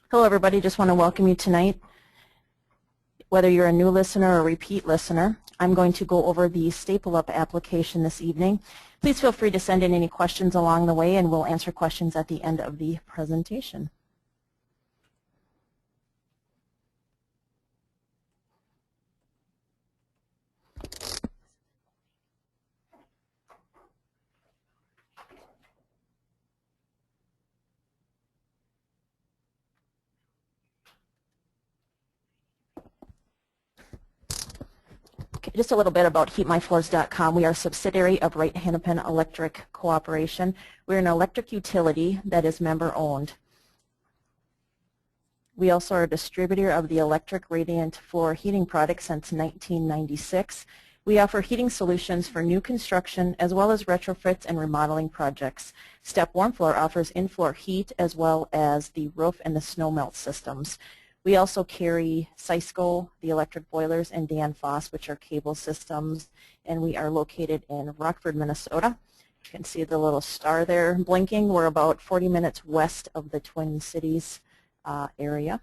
Hello everybody, just want to welcome you tonight. Whether you're a new listener or a repeat listener, I'm going to go over the Staple Up application this evening. Please feel free to send in any questions along the way and we'll answer questions at the end of the presentation. Just a little bit about HeatMyFloors.com. We are a subsidiary of Wright-Hennepin Electric Cooperation. We're an electric utility that is member-owned. We also are a distributor of the electric radiant floor heating product since 1996. We offer heating solutions for new construction as well as retrofits and remodeling projects. Step Warmfloor offers in-floor heat as well as the roof and the snow melt systems. We also carry Cisco, the electric boilers, and Danfoss, which are cable systems, and we are located in Rockford, Minnesota. You can see the little star there blinking. We're about 40 minutes west of the Twin Cities area.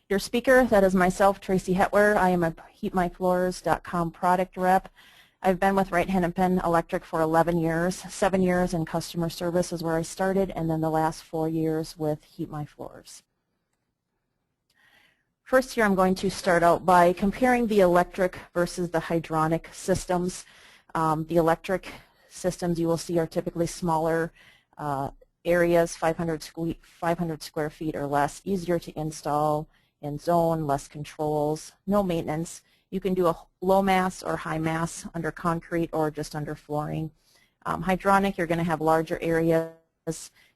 Your speaker, that is myself, Tracy Hetwer. I am a HeatMyFloors.com product rep. I've been with Wright-Hennepin Electric for 11 years. 7 years in customer service is where I started, and then the last 4 years with HeatMyFloors. First here I'm going to start out by comparing the electric versus the hydronic systems. The electric systems you will see are typically smaller areas, 500 square feet or less, easier to install and zone, less controls, no maintenance. You can do a low mass or high mass under concrete or just under flooring. Hydronic, you're going to have larger areas.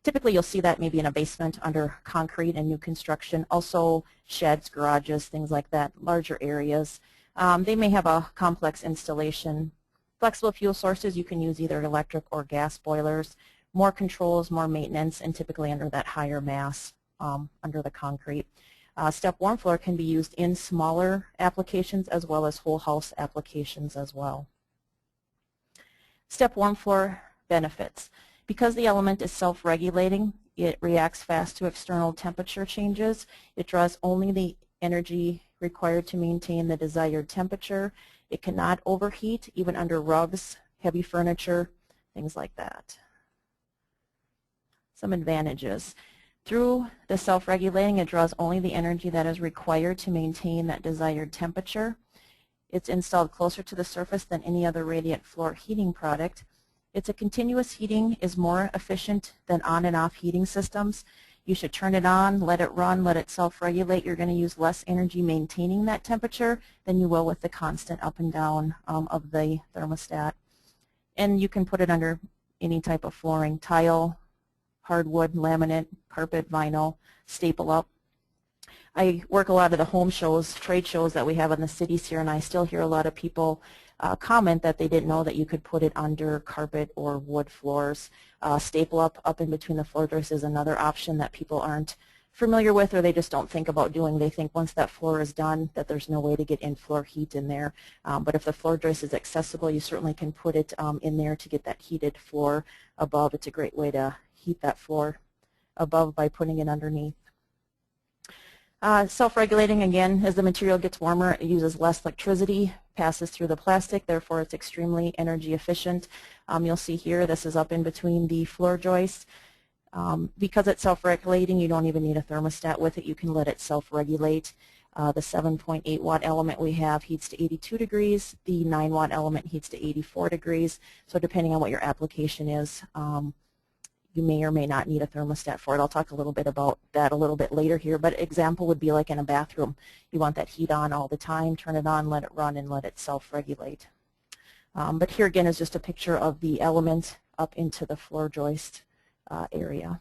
Typically you'll see that maybe in a basement under concrete and new construction, also sheds, garages, things like that, larger areas. They may have a complex installation. Flexible fuel sources, you can use either electric or gas boilers. More controls, more maintenance, and typically under that higher mass under the concrete. Step Warmfloor can be used in smaller applications as well as whole house applications as well. Step Warmfloor benefits. Because the element is self-regulating, it reacts fast to external temperature changes. It draws only the energy required to maintain the desired temperature. It cannot overheat, even under rugs, heavy furniture, things like that. Some advantages. Through the self-regulating, it draws only the energy that is required to maintain that desired temperature. It's installed closer to the surface than any other radiant floor heating product. It's a continuous heating is more efficient than on and off heating systems. You should turn it on, let it run, let it self-regulate. You're going to use less energy maintaining that temperature than you will with the constant up and down of the thermostat. And you can put it under any type of flooring, tile, hardwood, laminate, carpet, vinyl, staple up. I work a lot of the home shows, trade shows that we have in the cities here, and I still hear a lot of people comment that they didn't know that you could put it under carpet or wood floors. Staple up in between the floor joists is another option that people aren't familiar with or they just don't think about doing. They think once that floor is done that there's no way to get in-floor heat in there. But if the floor joist is accessible, you certainly can put it in there to get that heated floor above. It's a great way to heat that floor above by putting it underneath. Self-regulating, again, as the material gets warmer, it uses less electricity, passes through the plastic, therefore it's extremely energy efficient. You'll see here this is up in between the floor joists. Because it's self-regulating, you don't even need a thermostat with it. You can let it self-regulate. The 7.8 watt element we have heats to 82 degrees. The 9 watt element heats to 84 degrees. So depending on what your application is, you may or may not need a thermostat for it. I'll talk a little bit about that a little bit later here, but example would be like in a bathroom. You want that heat on all the time, turn it on, let it run, and let it self-regulate. But here again is just a picture of the element up into the floor joist area.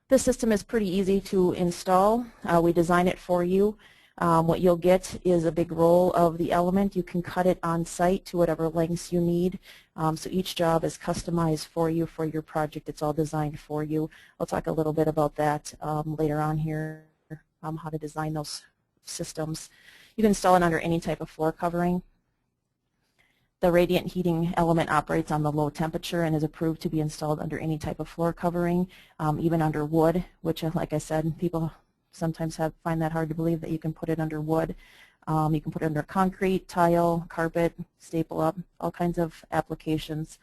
This system is pretty easy to install. We design it for you. What you'll get is a big roll of the element. You can cut it on site to whatever lengths you need. So each job is customized for you for your project. It's all designed for you. I'll talk a little bit about that later on here, how to design those systems. You can install it under any type of floor covering. The radiant heating element operates on the low temperature and is approved to be installed under any type of floor covering, even under wood, which, like I said, people sometimes find that hard to believe that you can put it under wood. You can put it under concrete, tile, carpet, staple up, all kinds of applications.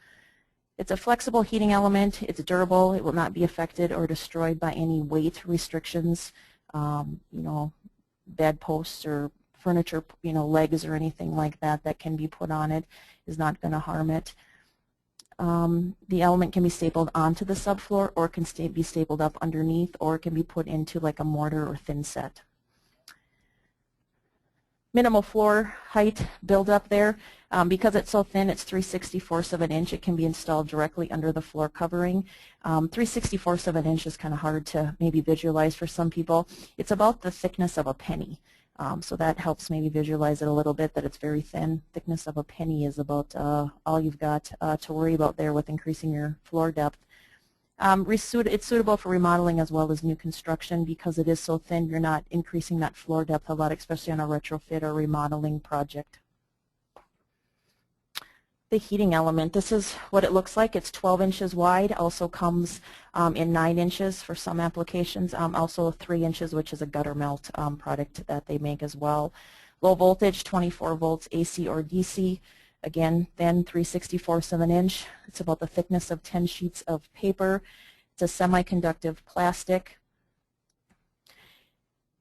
It's a flexible heating element. It's durable. It will not be affected or destroyed by any weight restrictions, bed posts or furniture, legs or anything like that that can be put on it is not going to harm it. The element can be stapled onto the subfloor, or can be stapled up underneath, or it can be put into like a mortar or thin set. Minimal floor height buildup there. Because it's so thin, it's 3/64 of an inch. It can be installed directly under the floor covering. 3/64 of an inch is kind of hard to maybe visualize for some people. It's about the thickness of a penny. So that helps maybe visualize it a little bit, that it's very thin. Thickness of a penny is about all you've got to worry about there with increasing your floor depth. It's suitable for remodeling as well as new construction. Because it is so thin, you're not increasing that floor depth a lot, especially on a retrofit or remodeling project. The heating element, this is what it looks like. It's 12 inches wide, also comes in 9 inches for some applications, also 3 inches, which is a gutter melt product that they make as well. Low voltage, 24 volts AC or DC. Again, thin, 3/64 of an inch. It's about the thickness of 10 sheets of paper. It's a semi-conductive plastic.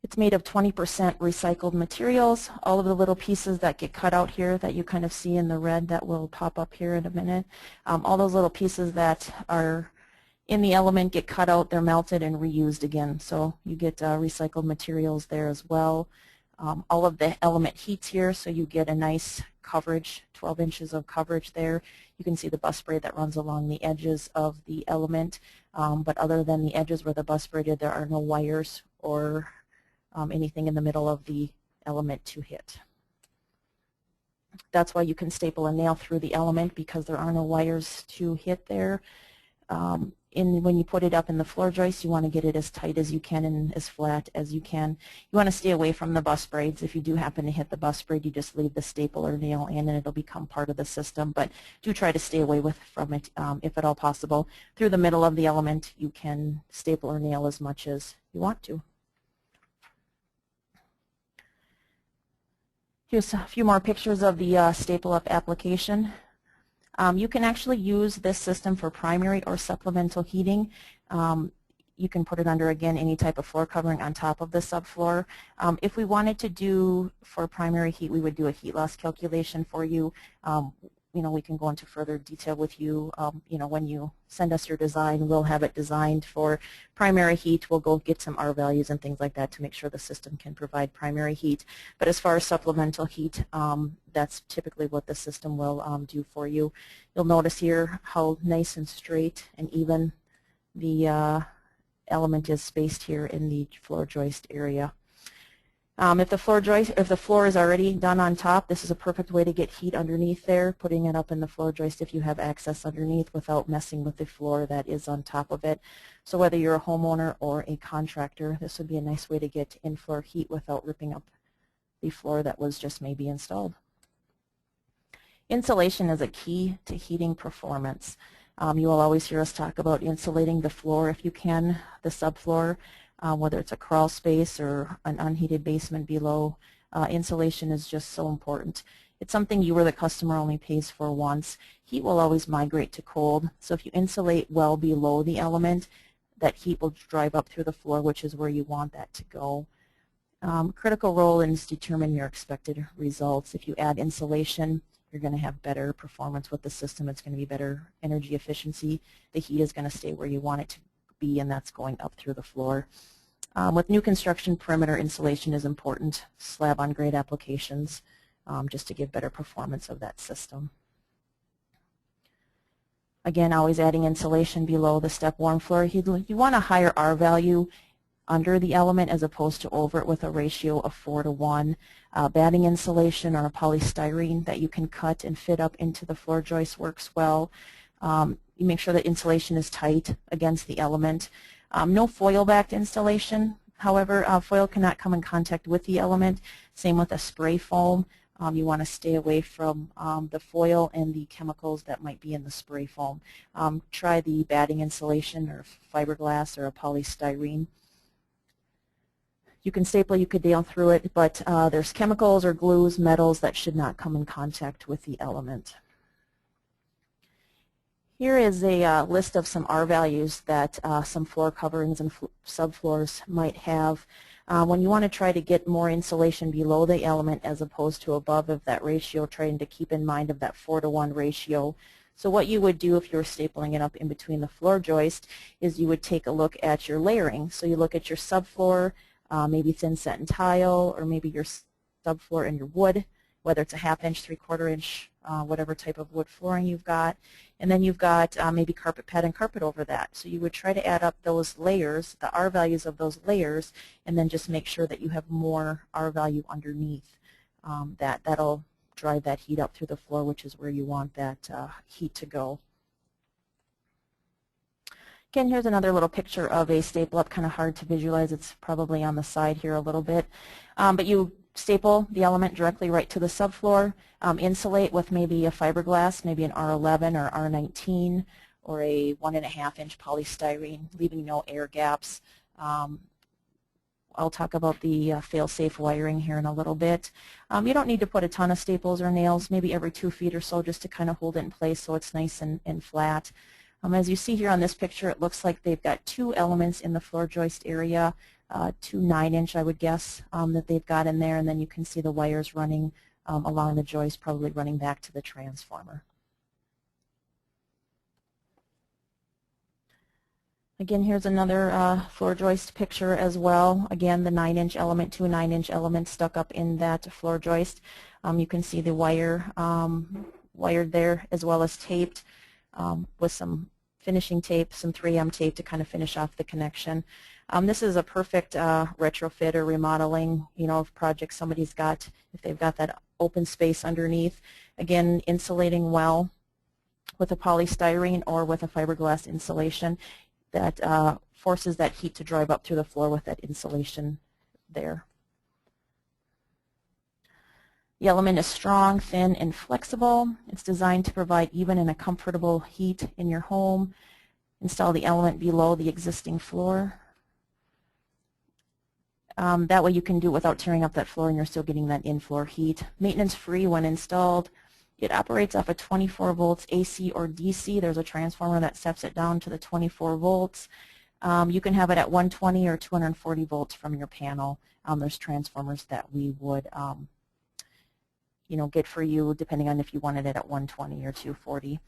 It's made of 20% recycled materials. All of the little pieces that get cut out here that you kind of see in the red that will pop up here in a minute, all those little pieces that are in the element get cut out, they're melted and reused again. So you get recycled materials there as well. All of the element heats here, so you get a nice coverage, 12 inches of coverage there. You can see the bus braid that runs along the edges of the element, but other than the edges where the bus braided, there are no wires or anything in the middle of the element to hit. That's why you can staple a nail through the element, because there are no wires to hit there. When you put it up in the floor joist, you want to get it as tight as you can and as flat as you can. You want to stay away from the bus braids. If you do happen to hit the bus braid, you just leave the staple or nail in and it'll become part of the system. But do try to stay away from it if at all possible. Through the middle of the element, you can staple or nail as much as you want to. Here's a few more pictures of the staple up application. You can actually use this system for primary or supplemental heating. You can put it under, again, any type of floor covering on top of the subfloor. If we wanted to do for primary heat, we would do a heat loss calculation for you. We can go into further detail with you. When you send us your design, we'll have it designed for primary heat. We'll go get some R values and things like that to make sure the system can provide primary heat. But as far as supplemental heat, that's typically what the system will do for you. You'll notice here how nice and straight and even the element is spaced here in the floor joist area. If the floor is already done on top, this is a perfect way to get heat underneath there, putting it up in the floor joist if you have access underneath without messing with the floor that is on top of it. So whether you're a homeowner or a contractor, this would be a nice way to get in-floor heat without ripping up the floor that was just maybe installed. Insulation is a key to heating performance. You will always hear us talk about insulating the floor if you can, the subfloor. Whether it's a crawl space or an unheated basement below, insulation is just so important. It's something you or the customer only pays for once. Heat will always migrate to cold, so if you insulate well below the element, that heat will drive up through the floor, which is where you want that to go. Critical role is determine your expected results. If you add insulation, you're going to have better performance with the system. It's going to be better energy efficiency. The heat is going to stay where you want it to be, and that's going up through the floor. With new construction, perimeter insulation is important, slab on grade applications, just to give better performance of that system. Again, always adding insulation below the step Warmfloor. You want a higher R value under the element as opposed to over it with a ratio of 4:1. Batting insulation or a polystyrene that you can cut and fit up into the floor joist works well. You make sure that insulation is tight against the element. No foil-backed installation. However, foil cannot come in contact with the element. Same with a spray foam. You want to stay away from the foil and the chemicals that might be in the spray foam. Try the batting insulation or fiberglass or a polystyrene. You can staple, you could nail through it, but there's chemicals or glues, metals that should not come in contact with the element. Here is a list of some R values that some floor coverings and subfloors might have. When you want to try to get more insulation below the element as opposed to above of that ratio, trying to keep in mind of that 4:1 ratio. So what you would do if you were stapling it up in between the floor joist is you would take a look at your layering. So you look at your subfloor, maybe thin set and tile, or maybe your subfloor and your wood, whether it's a 1/2 inch, 3/4 inch, whatever type of wood flooring you've got. And then you've got maybe carpet pad and carpet over that. So you would try to add up those layers, the R values of those layers, and then just make sure that you have more R value underneath. That'll drive that heat up through the floor, which is where you want that heat to go. Again, here's another little picture of a staple up, kind of hard to visualize. It's probably on the side here a little bit. But you staple the element directly right to the subfloor, insulate with maybe a fiberglass, maybe an R11 or R19 or a 1.5 inch polystyrene, leaving no air gaps. I'll talk about the fail-safe wiring here in a little bit. You don't need to put a ton of staples or nails, maybe every 2 feet or so, just to kind of hold it in place so it's nice and flat. As you see here on this picture, it looks like they've got 2 elements in the floor joist area, 2 9-inch, I would guess, that they've got in there, and then you can see the wires running along the joist, probably running back to the transformer. Again, here's another floor joist picture as well. Again, the 9-inch element, 2 9-inch elements stuck up in that floor joist. You can see the wire wired there as well as taped with some finishing tape, some 3M tape to kind of finish off the connection. This is a perfect retrofit or remodeling, project somebody's got, if they've got that open space underneath. Again, insulating well with a polystyrene or with a fiberglass insulation that forces that heat to drive up through the floor with that insulation there. The element is strong, thin, and flexible. It's designed to provide even and a comfortable heat in your home. Install the element below the existing floor. That way you can do it without tearing up that floor and you're still getting that in-floor heat. Maintenance free when installed. It operates off of 24 volts AC or DC. There's a transformer that steps it down to the 24 volts. You can have it at 120 or 240 volts from your panel. There's transformers that we would get for you depending on if you wanted it at 120 or 240.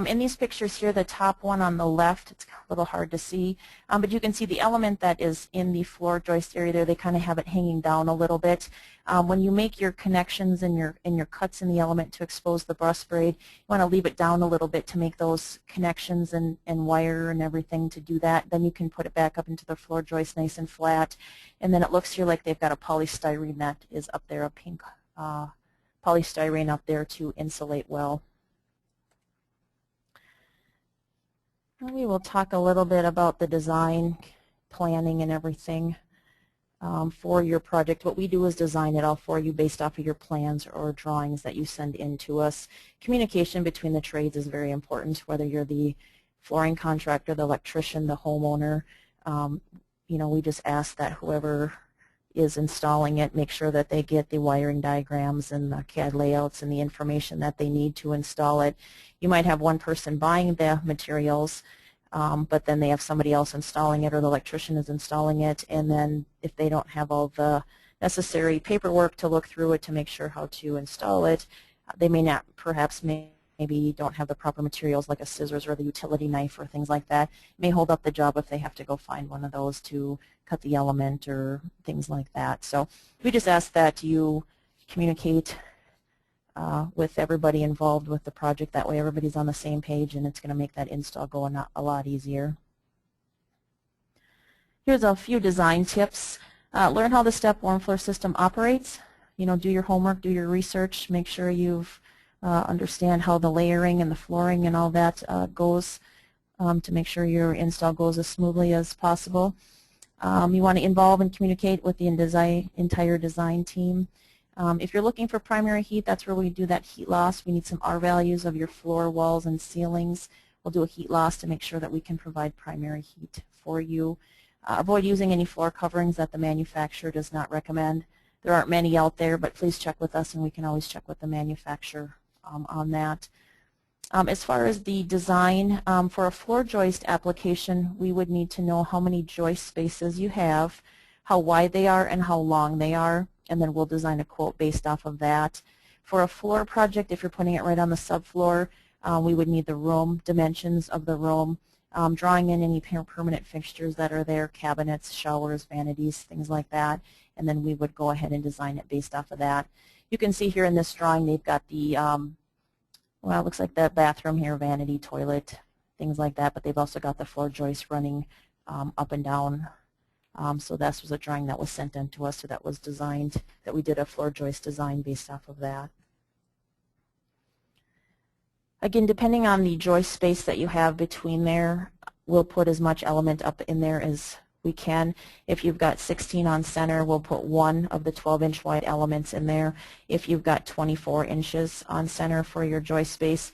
In these pictures here, the top one on the left, it's a little hard to see, but you can see the element that is in the floor joist area there. They kind of have it hanging down a little bit. When you make your connections and your cuts in the element to expose the brush braid, you want to leave it down a little bit to make those connections and wire and everything to do that. Then you can put it back up into the floor joist nice and flat, and then it looks here like they've got a polystyrene that is up there, a pink polystyrene up there to insulate well. We will talk a little bit about the design, planning, and everything for your project. What we do is design it all for you based off of your plans or drawings that you send in to us. Communication between the trades is very important, whether you're the flooring contractor, the electrician, the homeowner. We just ask that whoever is installing it make sure that they get the wiring diagrams and the CAD layouts and the information that they need to install it. You might have one person buying the materials, but then they have somebody else installing it, or the electrician is installing it, and then if they don't have all the necessary paperwork to look through it to make sure how to install it, they may not, perhaps maybe don't have the proper materials like a scissors or the utility knife or things like that. It may hold up the job if they have to go find one of those to cut the element or things like that. So we just ask that you communicate with everybody involved with the project. That way everybody's on the same page, and it's going to make that install go a lot easier. Here's a few design tips. Learn how the step Warmfloor system operates. Do your homework, do your research, make sure you've understand how the layering and the flooring and all that goes to make sure your install goes as smoothly as possible. You want to involve and communicate with the entire design team. If you're looking for primary heat, that's where we do that heat loss. We need some R values of your floor, walls, and ceilings. We'll do a heat loss to make sure that we can provide primary heat for you. Avoid using any floor coverings that the manufacturer does not recommend. There aren't many out there, but please check with us, and we can always check with the manufacturer on that. As far as the design, for a floor joist application, we would need to know how many joist spaces you have, how wide they are, and how long they are, and then we'll design a quote based off of that. For a floor project, if you're putting it right on the subfloor, we would need the room, dimensions of the room, drawing in any permanent fixtures that are there, cabinets, showers, vanities, things like that, and then we would go ahead and design it based off of that. You can see here in this drawing they've got the, well, it looks like the bathroom here, vanity, toilet, things like that, but they've also got the floor joist running up and down. So this was a drawing that was sent in to us, so that was designed, that we did a floor joist design based off of that. Again, depending on the joist space that you have between there, we'll put as much element up in there as we can. If you've got 16 on center, we'll put one of the 12-inch wide elements in there. If you've got 24 inches on center for your joist space,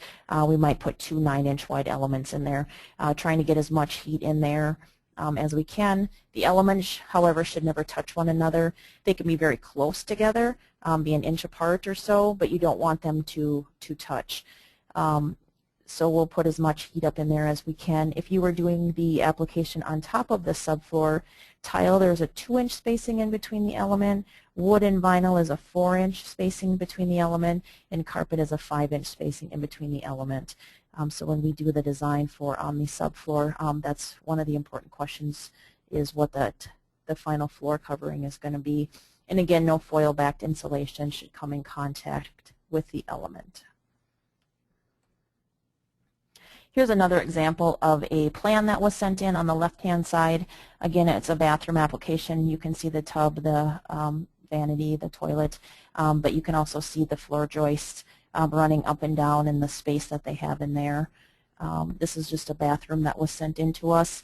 we might put two 9-inch wide elements in there, trying to get as much heat in there as we can. The elements, however, should never touch one another. They can be very close together, be an inch apart or so, but you don't want them to touch. So we'll put as much heat up in there as we can. If you were doing the application on top of the subfloor tile, there's a 2-inch spacing in between the element. Wood and vinyl is a 4-inch spacing between the element, and carpet is a 5-inch spacing in between the element. So when we do the design for on the subfloor, that's one of the important questions, is what the final floor covering is going to be. And again, no foil-backed insulation should come in contact with the element. Here's another example of a plan that was sent in on the left-hand side. Again, it's a bathroom application. You can see the tub, the vanity, the toilet, but you can also see the floor joist running up and down in the space that they have in there. This is just a bathroom that was sent in to us.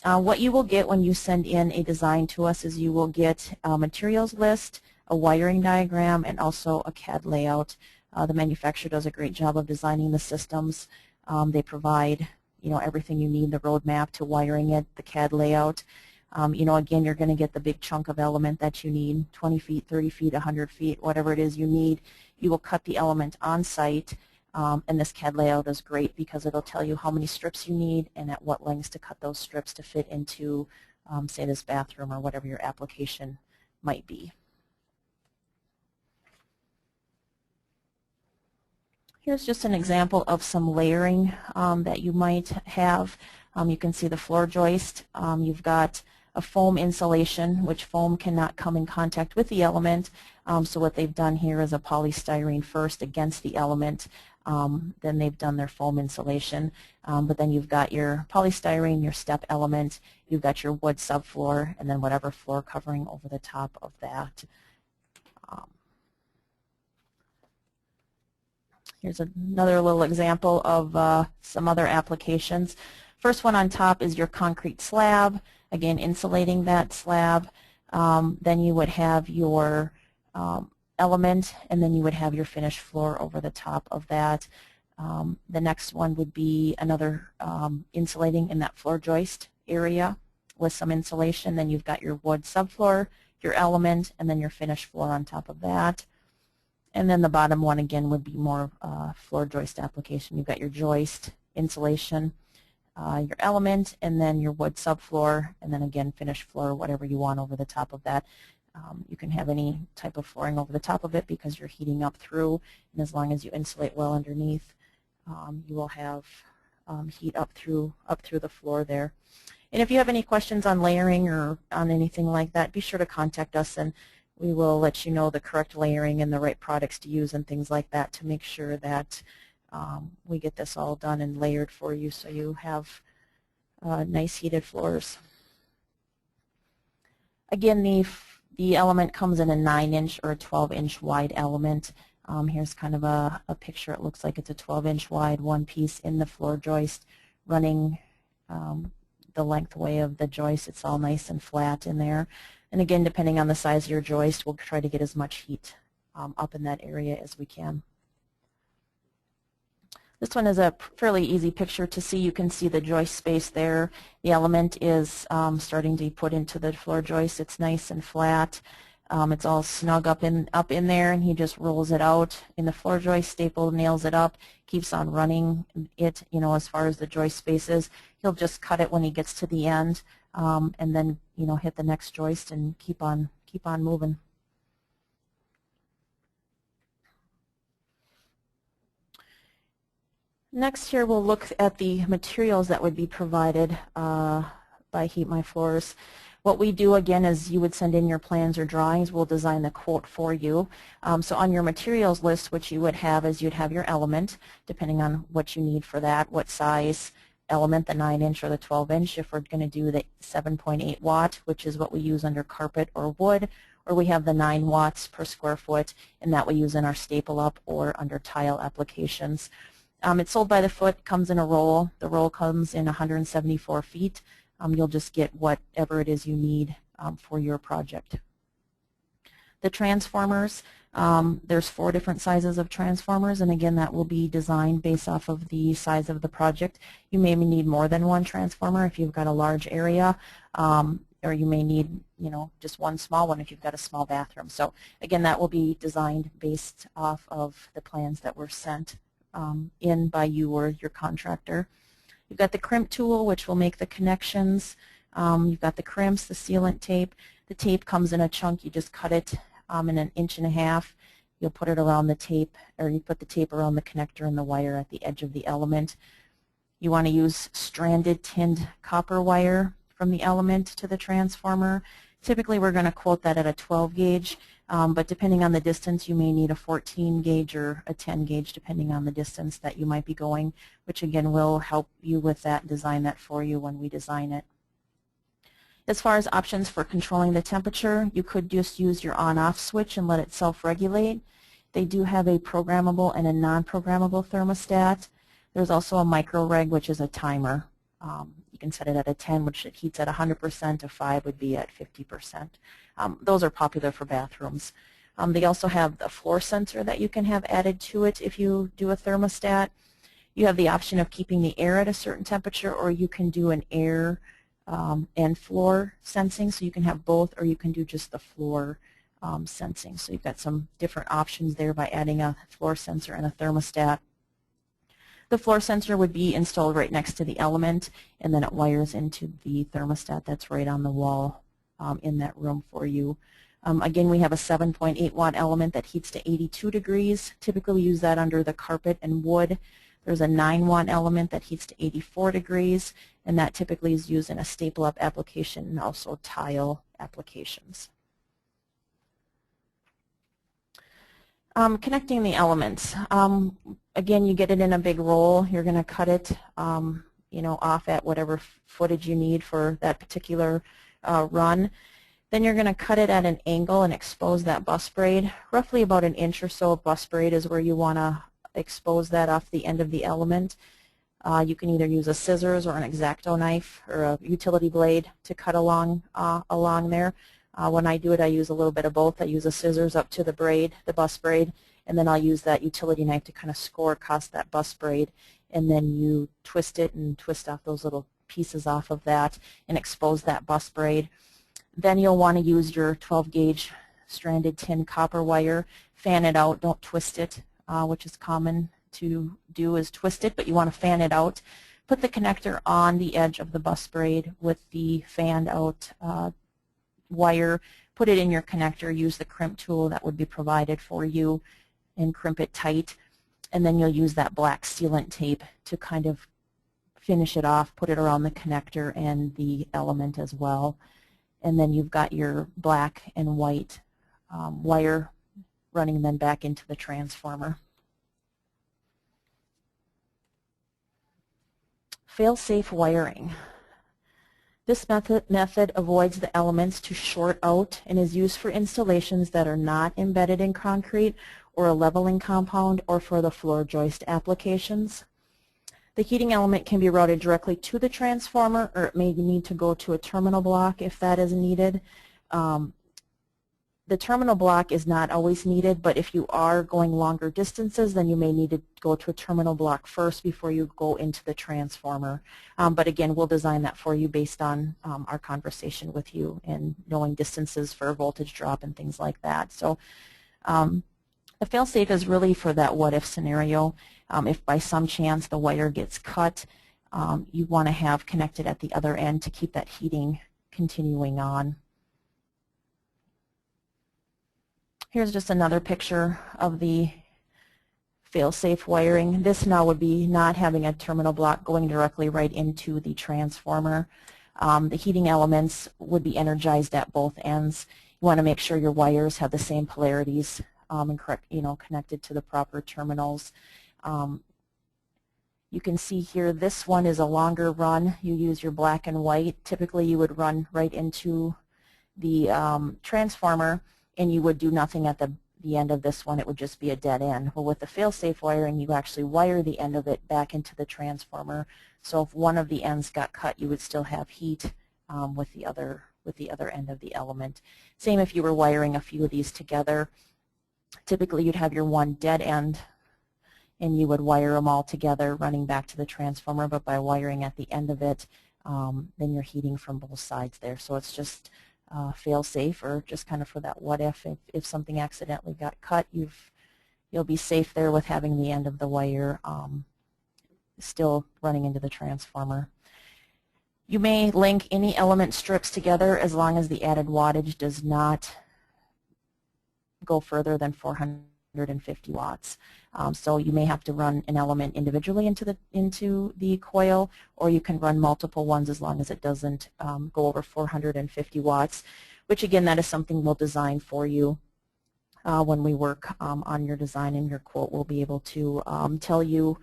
What you will get when you send in a design to us is you will get a materials list, a wiring diagram, and also a CAD layout. The manufacturer does a great job of designing the systems. They provide, everything you need, the roadmap to wiring it, the CAD layout. Again, you're going to get the big chunk of element that you need, 20 feet, 30 feet, 100 feet, whatever it is you need. You will cut the element on site, and this CAD layout is great because it'll tell you how many strips you need and at what lengths to cut those strips to fit into, say, this bathroom or whatever your application might be. Here's just an example of some layering that you might have. You can see the floor joist. You've got a foam insulation, which foam cannot come in contact with the element. So what they've done here is a polystyrene first against the element. Then they've done their foam insulation. But then you've got your polystyrene, your step element. You've got your wood subfloor, and then whatever floor covering over the top of that. Here's another little example of some other applications. First one on top is your concrete slab, again insulating that slab. Then you would have your element, and then you would have your finished floor over the top of that. The next one would be another insulating in that floor joist area with some insulation. Then you've got your wood subfloor, your element, and then your finished floor on top of that. And then the bottom one again would be more floor joist application. You've got your joist, insulation, your element, and then your wood subfloor, and then again finished floor, whatever you want over the top of that. You can have any type of flooring over the top of it because you're heating up through, and as long as you insulate well underneath, you will have heat up through the floor there. And if you have any questions on layering or on anything like that, be sure to contact us, and we will let you know the correct layering and the right products to use and things like that to make sure that we get this all done and layered for you so you have nice heated floors. Again, the element comes in a 9-inch or a 12-inch wide element. Here's kind of a picture. It looks like it's a 12-inch wide one piece in the floor joist running the lengthway of the joist. It's all nice and flat in there. And again, depending on the size of your joist, we'll try to get as much heat up in that area as we can. This one is a fairly easy picture to see. You can see the joist space there. The element is starting to be put into the floor joist. It's nice and flat. It's all snug up in there, and he just rolls it out in the floor joist, staple, nails it up, keeps on running it, as far as the joist spaces. He'll just cut it when he gets to the end, and then, hit the next joist and keep on moving. Next here we'll look at the materials that would be provided by HeatMyFloors. What we do again is you would send in your plans or drawings. We'll design the quote for you. So on your materials list, what you would have is you'd have your element, depending on what you need for that, what size element, the 9-inch or the 12-inch. If we're going to do the 7.8 watt, which is what we use under carpet or wood, or we have the 9 watts per square foot, and that we use in our staple up or under tile applications. It's sold by the foot, comes in a roll. The roll comes in 174 feet. You'll just get whatever it is you need for your project. The transformers, there's 4 different sizes of transformers, and again that will be designed based off of the size of the project. You may need more than one transformer if you've got a large area, or you may need just one small one if you've got a small bathroom. So again, that will be designed based off of the plans that were sent in by you or your contractor. You've got the crimp tool, which will make the connections. You've got the crimps, the sealant tape. The tape comes in a chunk. You just cut it in 1.5 inches. You'll put it around the tape, or you put the tape around the connector and the wire at the edge of the element. You want to use stranded tinned copper wire from the element to the transformer. Typically we're going to quote that at a 12 gauge. But depending on the distance, you may need a 14 gauge or a 10 gauge, depending on the distance that you might be going, which again will help you with that, design that for you when we design it. As far as options for controlling the temperature, you could just use your on-off switch and let it self-regulate. They do have a programmable and a non-programmable thermostat. There's also a micro-reg, which is a timer. You can set it at a 10, which it heats at 100%. A 5 would be at 50%. Those are popular for bathrooms. They also have the floor sensor that you can have added to it if you do a thermostat. You have the option of keeping the air at a certain temperature, or you can do an air and floor sensing, so you can have both, or you can do just the floor sensing. So you've got some different options there by adding a floor sensor and a thermostat. The floor sensor would be installed right next to the element, and then it wires into the thermostat that's right on the wall in that room for you. Again, we have a 7.8 watt element that heats to 82 degrees. Typically we use that under the carpet and wood. There's a 9 watt element that heats to 84 degrees, and that typically is used in a staple up application and also tile applications. Connecting the elements. Again, you get it in a big roll. You're going to cut it off at whatever footage you need for that particular run. Then you're going to cut it at an angle and expose that bus braid. Roughly about 1 inch or so of bus braid is where you want to expose that off the end of the element. You can either use a scissors or an X-Acto knife or a utility blade to cut along there. When I do it, I use a little bit of both. I use a scissors up to the braid, the bus braid, and then I'll use that utility knife to kind of score across that bus braid, and then you twist it and twist off those little pieces off of that and expose that bus braid. Then you'll want to use your 12 gauge stranded tin copper wire. Fan it out, don't twist it, which is common to do is twist it, but you want to fan it out. Put the connector on the edge of the bus braid with the fanned out wire. Put it in your connector, use the crimp tool that would be provided for you and crimp it tight, and then you'll use that black sealant tape to kind of finish it off, put it around the connector and the element as well. And then you've got your black and white wire running then back into the transformer. Fail-safe wiring. This method avoids the elements to short out and is used for installations that are not embedded in concrete or a leveling compound or for the floor joist applications. The heating element can be routed directly to the transformer, or it may need to go to a terminal block if that is needed. the terminal block is not always needed, but if you are going longer distances, then you may need to go to a terminal block first before you go into the transformer. But again, we'll design that for you based on our conversation with you and knowing distances for voltage drop and things like that. So the fail-safe is really for that what-if scenario. If by some chance the wire gets cut, you want to have connected at the other end to keep that heating continuing on. Here's just another picture of the fail-safe wiring. This now would be not having a terminal block going directly right into the transformer. The heating elements would be energized at both ends. You want to make sure your wires have the same polarities and connected to the proper terminals. You can see here this one is a longer run. You use your black and white. Typically you would run right into the transformer, and you would do nothing at the end of this one. It would just be a dead end. Well, with the fail-safe wiring, you actually wire the end of it back into the transformer. So if one of the ends got cut, you would still have heat with the other end of the element. Same if you were wiring a few of these together. Typically, you'd have your one dead end, and you would wire them all together, running back to the transformer. But by wiring at the end of it, then you're heating from both sides there. So it's just fail-safe, or just kind of for that if something accidentally got cut, you'll be safe there with having the end of the wire still running into the transformer. You may link any element strips together as long as the added wattage does not go further than 450 watts. So you may have to run an element individually into the coil, or you can run multiple ones as long as it doesn't go over 450 watts, which again, that is something we'll design for you when we work on your design and your quote. We'll be able to tell you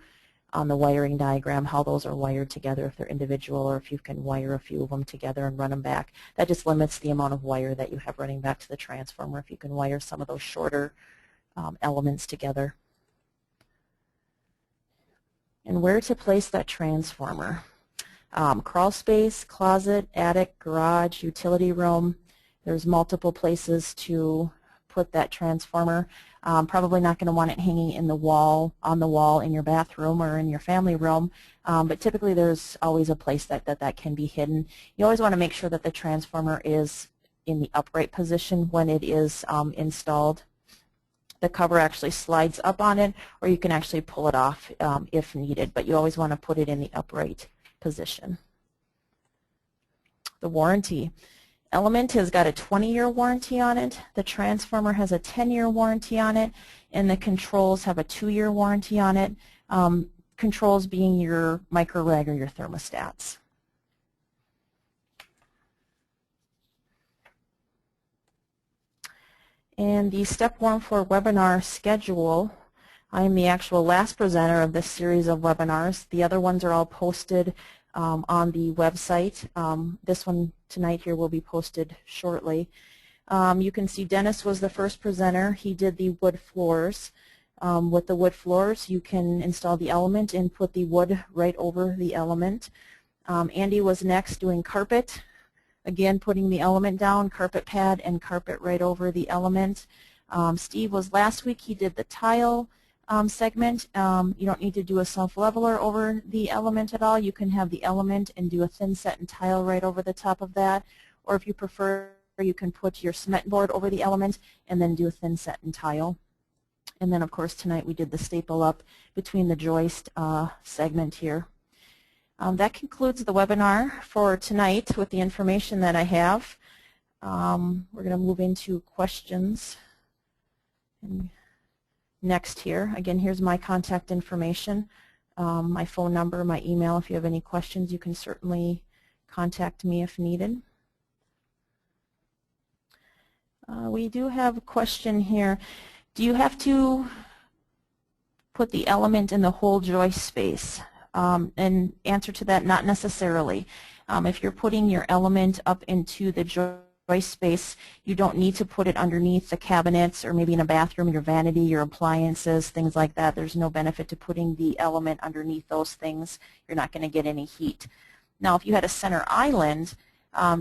on the wiring diagram how those are wired together, if they're individual or if you can wire a few of them together and run them back. That just limits the amount of wire that you have running back to the transformer if you can wire some of those shorter elements together. And where to place that transformer. Crawl space, closet, attic, garage, utility room. There's multiple places to put that transformer. Probably not going to want it hanging in the wall, on the wall in your bathroom or in your family room, but typically there's always a place that can be hidden. You always want to make sure that the transformer is in the upright position when it is installed. The cover actually slides up on it, or you can actually pull it off if needed, but you always want to put it in the upright position. The warranty. Element has got a 20-year warranty on it, the transformer has a 10-year warranty on it, and the controls have a 2-year warranty on it, controls being your micro-reg or your thermostats. And the Step Warmfloor webinar schedule, I am the actual last presenter of this series of webinars. The other ones are all posted on the website. This one tonight here will be posted shortly. You can see Dennis was the first presenter. He did the wood floors. With the wood floors, you can install the element and put the wood right over the element. Andy was next doing carpet. Again, putting the element down, carpet pad, and carpet right over the element. Steve was last week. He did the tile segment. You don't need to do a self-leveler over the element at all. You can have the element and do a thin set and tile right over the top of that. Or if you prefer, you can put your cement board over the element and then do a thin set and tile. And then, of course, tonight we did the staple up between the joist segment here. That concludes the webinar for tonight with the information that I have. We're going to move into questions next here. Again, here's my contact information, my phone number, my email. If you have any questions, you can certainly contact me if needed. We do have a question here. Do you have to put the element in the whole joist space? And answer to that, not necessarily. If you're putting your element up into the joist space, you don't need to put it underneath the cabinets or maybe in a bathroom, your vanity, your appliances, things like that. There's no benefit to putting the element underneath those things. You're not going to get any heat. Now, if you had a center island,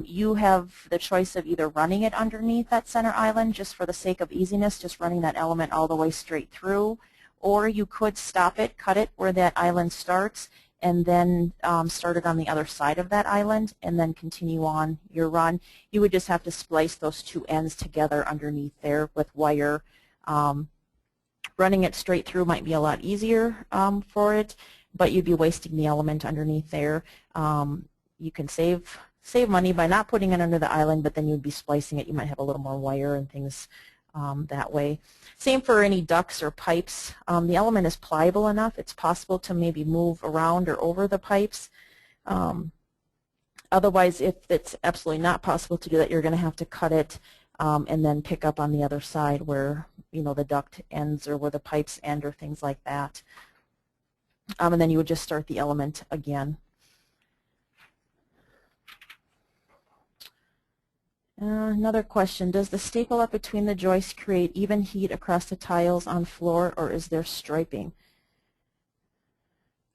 You have the choice of either running it underneath that center island just for the sake of easiness, just running that element all the way straight through, or you could stop it, cut it where that island starts, and then start it on the other side of that island and then continue on your run. You would just have to splice those two ends together underneath there with wire. Running it straight through might be a lot easier for it, but you'd be wasting the element underneath there. You can save money by not putting it under the island, but then you'd be splicing it. You might have a little more wire and things that way. Same for any ducts or pipes. The element is pliable enough. It's possible to maybe move around or over the pipes. Otherwise, if it's absolutely not possible to do that, you're going to have to cut it and then pick up on the other side where the duct ends or where the pipes end or things like that. And then you would just start the element again. Another question, does the staple up between the joists create even heat across the tiles on floor, or is there striping?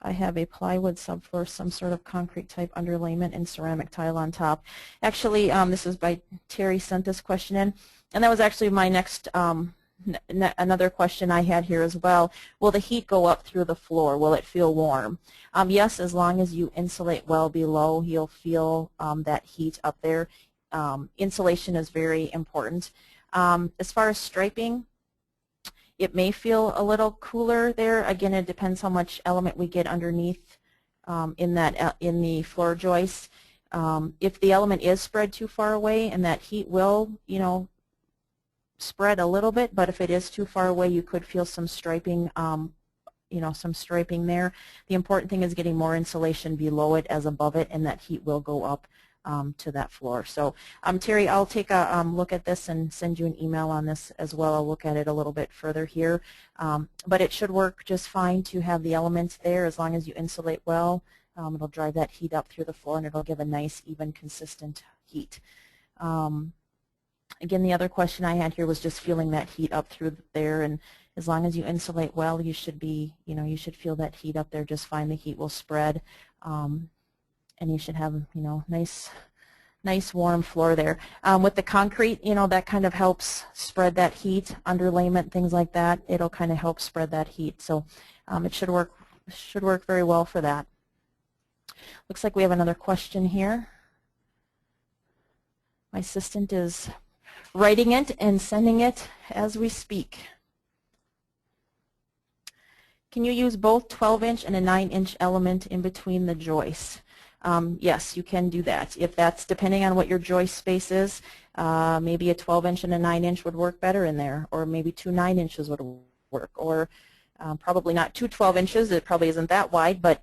I have a plywood subfloor, some sort of concrete type underlayment and ceramic tile on top. Actually, this is by Terry sent this question in, and that was actually my next, another question I had here as well. Will the heat go up through the floor? Will it feel warm? Yes, as long as you insulate well below, you'll feel that heat up there. Insulation is very important. As far as striping, it may feel a little cooler there. Again, it depends how much element we get underneath in the floor joist. If the element is spread too far away, and that heat will, spread a little bit, but if it is too far away, you could feel some striping, some striping there. The important thing is getting more insulation below it as above it, and that heat will go up to that floor. So Terry, I'll take a look at this and send you an email on this as well. I'll look at it a little bit further here. But it should work just fine to have the elements there as long as you insulate well. It'll drive that heat up through the floor, and it'll give a nice, even, consistent heat. Again, the other question I had here was just feeling that heat up through there, and as long as you insulate well, you should be, you should feel that heat up there just fine. The heat will spread. And you should have, nice warm floor there. With the concrete, that kind of helps spread that heat, underlayment, things like that. It'll kind of help spread that heat. So it should work very well for that. Looks like we have another question here. My assistant is writing it and sending it as we speak. Can you use both 12-inch and a 9-inch element in between the joists? Yes, you can do that. If that's depending on what your joist space is, maybe a 12-inch and a 9-inch would work better in there, or maybe two 9-inches would work, or probably not two 12-inches. It probably isn't that wide, but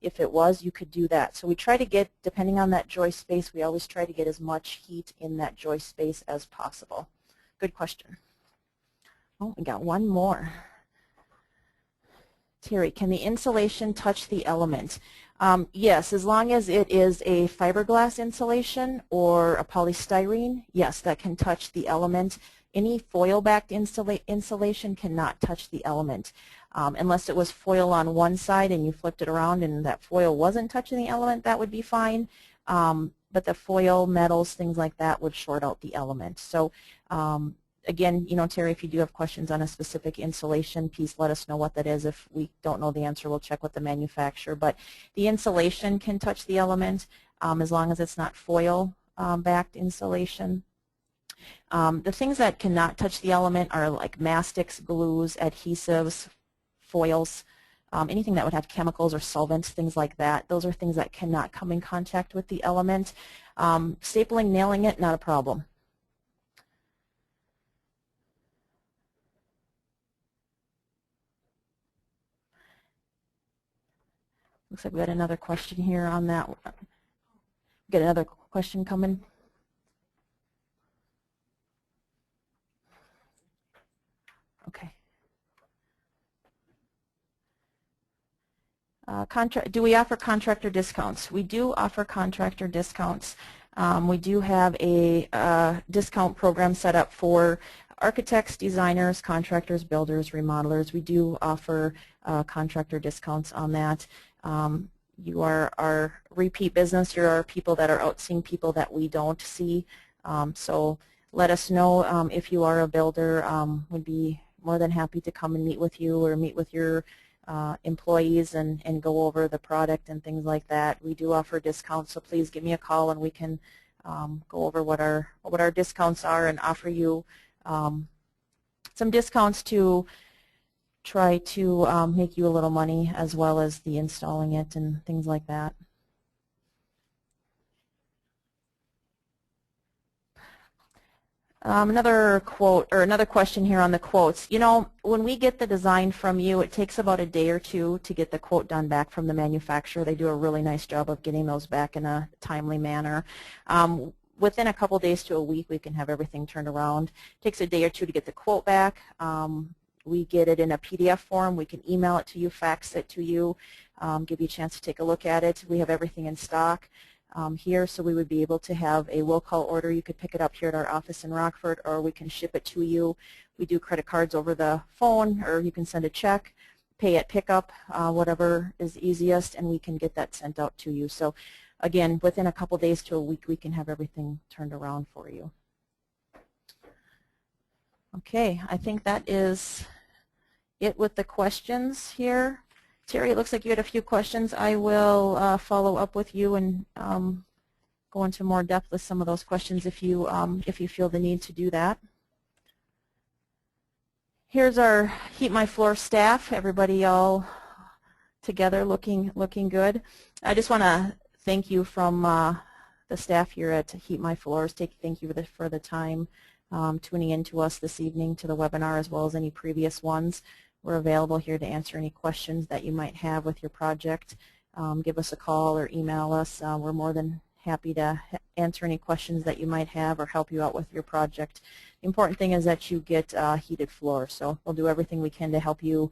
if it was, you could do that. So we try to get, depending on that joist space, we always try to get as much heat in that joist space as possible. Good question. Oh, we got one more. Terry, can the insulation touch the element? Yes, as long as it is a fiberglass insulation or a polystyrene, yes, that can touch the element. Any foil-backed insulation cannot touch the element. Unless it was foil on one side and you flipped it around and that foil wasn't touching the element, that would be fine. But the foil, metals, things like that would short out the element. So again, Terry, if you do have questions on a specific insulation piece, let us know what that is. If we don't know the answer, we'll check with the manufacturer. But the insulation can touch the element as long as it's not foil-backed insulation. The things that cannot touch the element are like mastics, glues, adhesives, foils, anything that would have chemicals or solvents, things like that. Those are things that cannot come in contact with the element. Stapling, nailing it, not a problem. Looks like we got another question here on that. Get another question coming. Okay. Do we offer contractor discounts? We do offer contractor discounts. We do have a discount program set up for architects, designers, contractors, builders, remodelers. We do offer contractor discounts on that. you are our repeat business. You're our people that are out seeing people that we don't see. So let us know if you are a builder. We'd be more than happy to come and meet with you or meet with your employees and go over the product and things like that. We do offer discounts, so please give me a call and we can go over what our discounts are and offer you some discounts to try to make you a little money, as well as the installing it and things like that. Another quote, or another question here on the quotes. You know, when we get the design from you, it takes about a day or two to get the quote done back from the manufacturer. They do a really nice job of getting those back in a timely manner. Within a couple days to a week, we can have everything turned around. It takes a day or two to get the quote back. We get it in a PDF form. We can email it to you, fax it to you, give you a chance to take a look at it. We have everything in stock here, so we would be able to have a will call order. You could pick it up here at our office in Rockford, or we can ship it to you. We do credit cards over the phone, or you can send a check, pay at pickup, whatever is easiest, and we can get that sent out to you. So again, within a couple days to a week, we can have everything turned around for you. Okay, I think that is it with the questions here. Terry, it looks like you had a few questions. I will follow up with you and go into more depth with some of those questions if you feel the need to do that. Here's our HeatMyFloors staff. Everybody all together, looking good. I just want to thank you from the staff here at HeatMyFloors. Thank you for the time tuning in to us this evening, to the webinar, as well as any previous ones. We're available here to answer any questions that you might have with your project. Give us a call or email us. We're more than happy to answer any questions that you might have or help you out with your project. The important thing is that you get heated floors, so we'll do everything we can to help you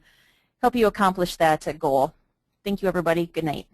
accomplish that goal. Thank you, everybody. Good night.